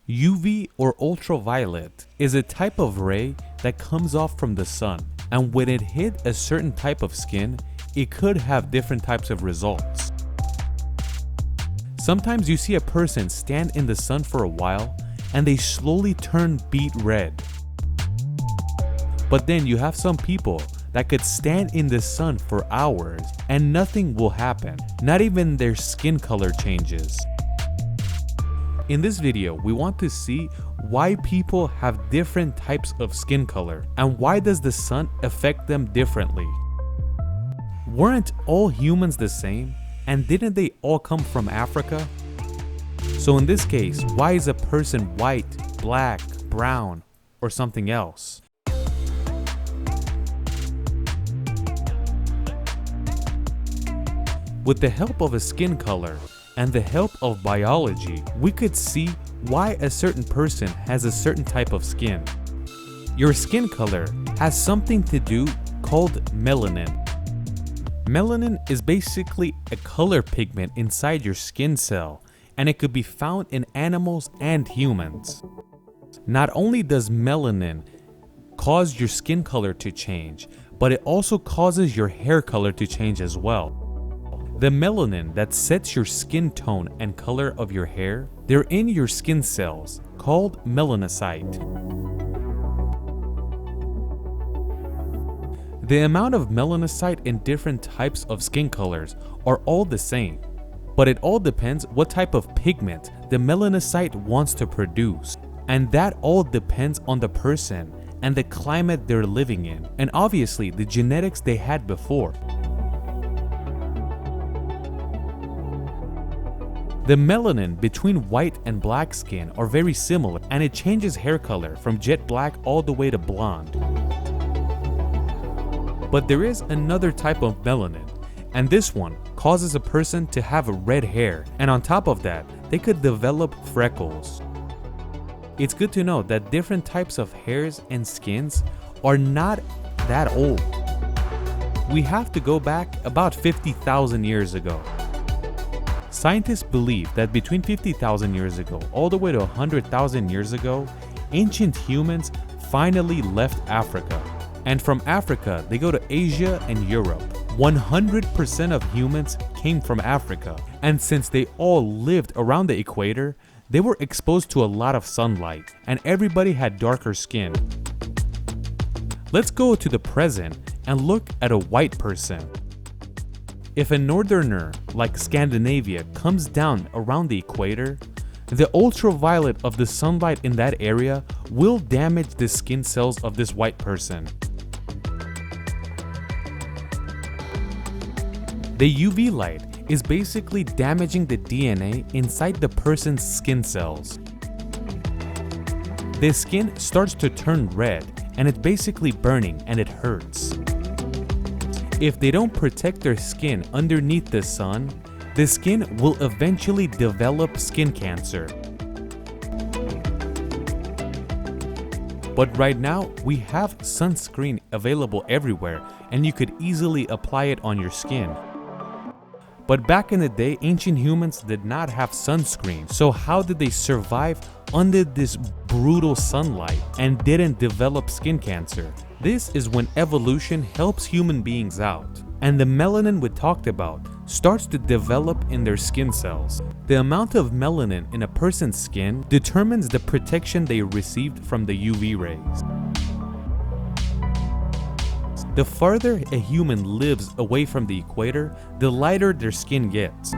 UV or ultraviolet is a type of ray that comes off from the sun, and when it hit a certain type of skin, it could have different types of results. Sometimes you see a person stand in the sun for a while and they slowly turn beet red. But then you have some people that could stand in the sun for hours and nothing will happen, not even their skin color changes. In this video, we want to see why people have different types of skin color and why does the sun affect them differently. Weren't all humans the same, and didn't they all come from Africa? So in this case, why is a person white, black, brown, or something else? With the help of a skin color and the help of biology, we could see why a certain person has a certain type of skin. Your skin color has something to do called melanin. Melanin is basically a color pigment inside your skin cell, and it could be found in animals and humans. Not only does melanin cause your skin color to change, but it also causes your hair color to change as well. The melanin that sets your skin tone and color of your hair, they're in your skin cells called melanocyte. The amount of melanocyte in different types of skin colors are all the same, but it all depends what type of pigment the melanocyte wants to produce, and that all depends on the person and the climate they're living in, and obviously the genetics they had before. The melanin between white and black skin are very similar, and it changes hair color from jet black all the way to blonde. But there is another type of melanin, and this one causes a person to have red hair, and on top of that, they could develop freckles. It's good to know that different types of hairs and skins are not that old. We have to go back about 50,000 years ago. Scientists believe that between 50,000 years ago all the way to 100,000 years ago, ancient humans finally left Africa. And from Africa, they go to Asia and Europe. 100% of humans came from Africa. And since they all lived around the equator, they were exposed to a lot of sunlight, and everybody had darker skin. Let's go to the present and look at a white person. If a northerner, like Scandinavia, comes down around the equator, the ultraviolet of the sunlight in that area will damage the skin cells of this white person. The UV light is basically damaging the DNA inside the person's skin cells. The skin starts to turn red, and it's basically burning and it hurts. If they don't protect their skin underneath the sun, the skin will eventually develop skin cancer. But right now, we have sunscreen available everywhere, and you could easily apply it on your skin. But back in the day, ancient humans did not have sunscreen, so how did they survive under this brutal sunlight and didn't develop skin cancer? This is when evolution helps human beings out, and the melanin we talked about starts to develop in their skin cells. The amount of melanin in a person's skin determines the protection they received from the UV rays. The farther a human lives away from the equator, the lighter their skin gets.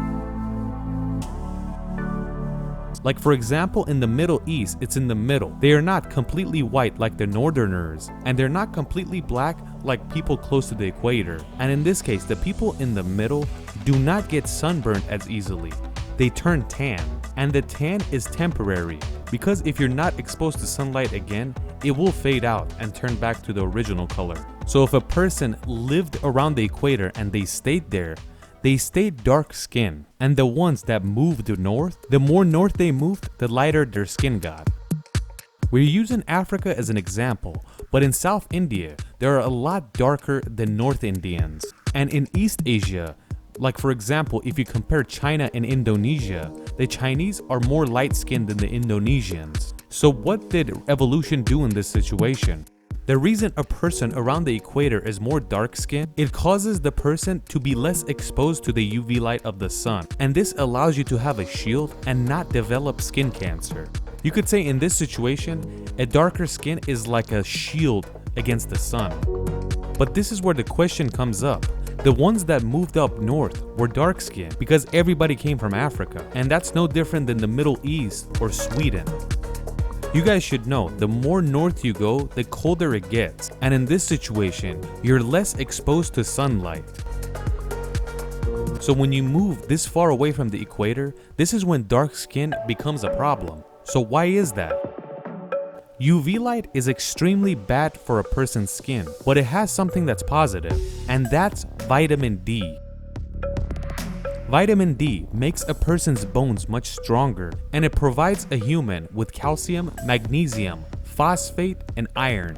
Like for example, in the Middle East, it's in the middle. They are not completely white like the northerners, and they're not completely black like people close to the equator. And in this case, the people in the middle do not get sunburned as easily. They turn tan, and the tan is temporary, because if you're not exposed to sunlight again, it will fade out and turn back to the original color. So if a person lived around the equator and they stayed there, they stayed dark skinned, and the ones that moved north, the more north they moved, the lighter their skin got. We're using Africa as an example, but in South India, there are a lot darker than North Indians. And in East Asia, Like for example, if you compare China and Indonesia, the Chinese are more light-skinned than the Indonesians. So what did evolution do in this situation? The reason a person around the equator is more dark-skinned, it causes the person to be less exposed to the UV light of the sun, and this allows you to have a shield and not develop skin cancer. You could say in this situation, a darker skin is like a shield against the sun. But this is where the question comes up. The ones that moved up north were dark-skinned because everybody came from Africa, and that's no different than the Middle East or Sweden. You guys should know, the more north you go, the colder it gets, and in this situation, you're less exposed to sunlight. So when you move this far away from the equator, this is when dark skin becomes a problem. So why is that? UV light is extremely bad for a person's skin, but it has something that's positive, and that's vitamin D. Vitamin D makes a person's bones much stronger, and it provides a human with calcium, magnesium, phosphate, and iron.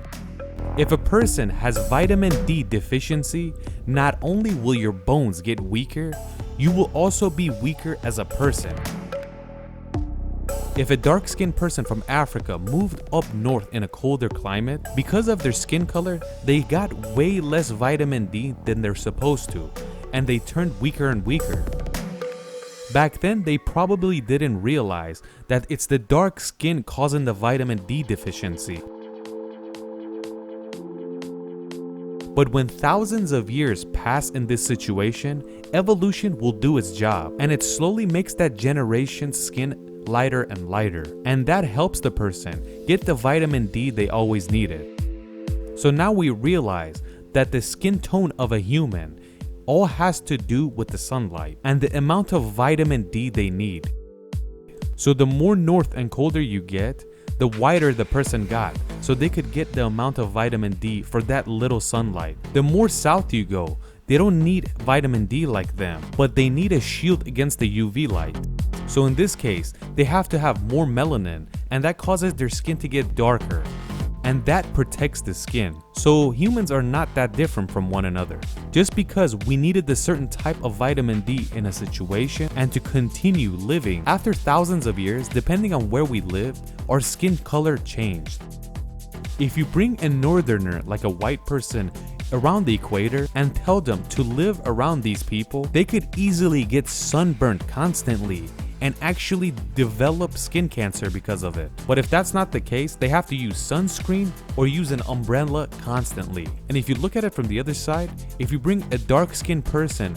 If a person has vitamin D deficiency, not only will your bones get weaker, you will also be weaker as a person. If a dark-skinned person from Africa moved up north in a colder climate, because of their skin color, they got way less vitamin D than they're supposed to, and they turned weaker and weaker. Back then, they probably didn't realize that it's the dark skin causing the vitamin D deficiency. But when thousands of years pass in this situation, evolution will do its job, and it slowly makes that generation's skin lighter and lighter, and that helps the person get the vitamin D they always needed. So now we realize that the skin tone of a human all has to do with the sunlight and the amount of vitamin D they need. So the more north and colder you get, the whiter the person got, so they could get the amount of vitamin D for that little sunlight. The more south you go, they don't need vitamin D like them, but they need a shield against the UV light. So in this case, they have to have more melanin, and that causes their skin to get darker, and that protects the skin. So humans are not that different from one another. Just because we needed a certain type of vitamin D in a situation and to continue living, after thousands of years, depending on where we lived, our skin color changed. If you bring a northerner like a white person around the equator and tell them to live around these people, they could easily get sunburned constantly and actually develop skin cancer because of it. But if that's not the case, they have to use sunscreen or use an umbrella constantly. And if you look at it from the other side, if you bring a dark-skinned person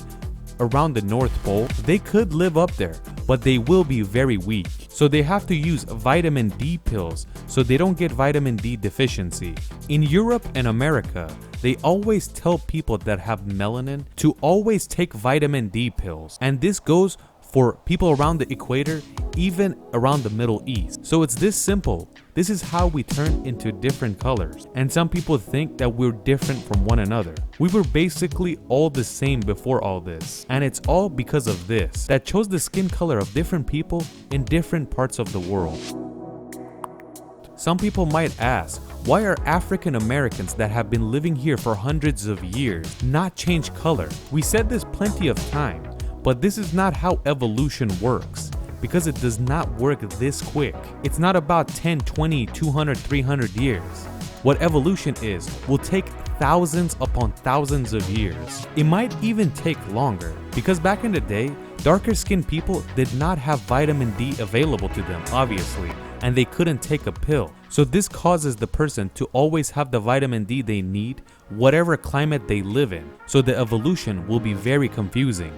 around the North Pole, they could live up there, but they will be very weak. So they have to use vitamin D pills so they don't get vitamin D deficiency. In Europe and America, they always tell people that have melanin to always take vitamin D pills. And this goes for people around the equator, even around the Middle East. So it's this simple. This is how we turn into different colors. And some people think that we're different from one another. We were basically all the same before all this. And it's all because of this that chose the skin color of different people in different parts of the world. Some people might ask, why are African Americans that have been living here for hundreds of years not change color? We said this plenty of times. But this is not how evolution works, because it does not work this quick. It's not about 10, 20, 200, 300 years. What evolution is will take thousands upon thousands of years. It might even take longer, because back in the day, darker skinned people did not have vitamin D available to them, obviously, and they couldn't take a pill. So this causes the person to always have the vitamin D they need, whatever climate they live in. So the evolution will be very confusing.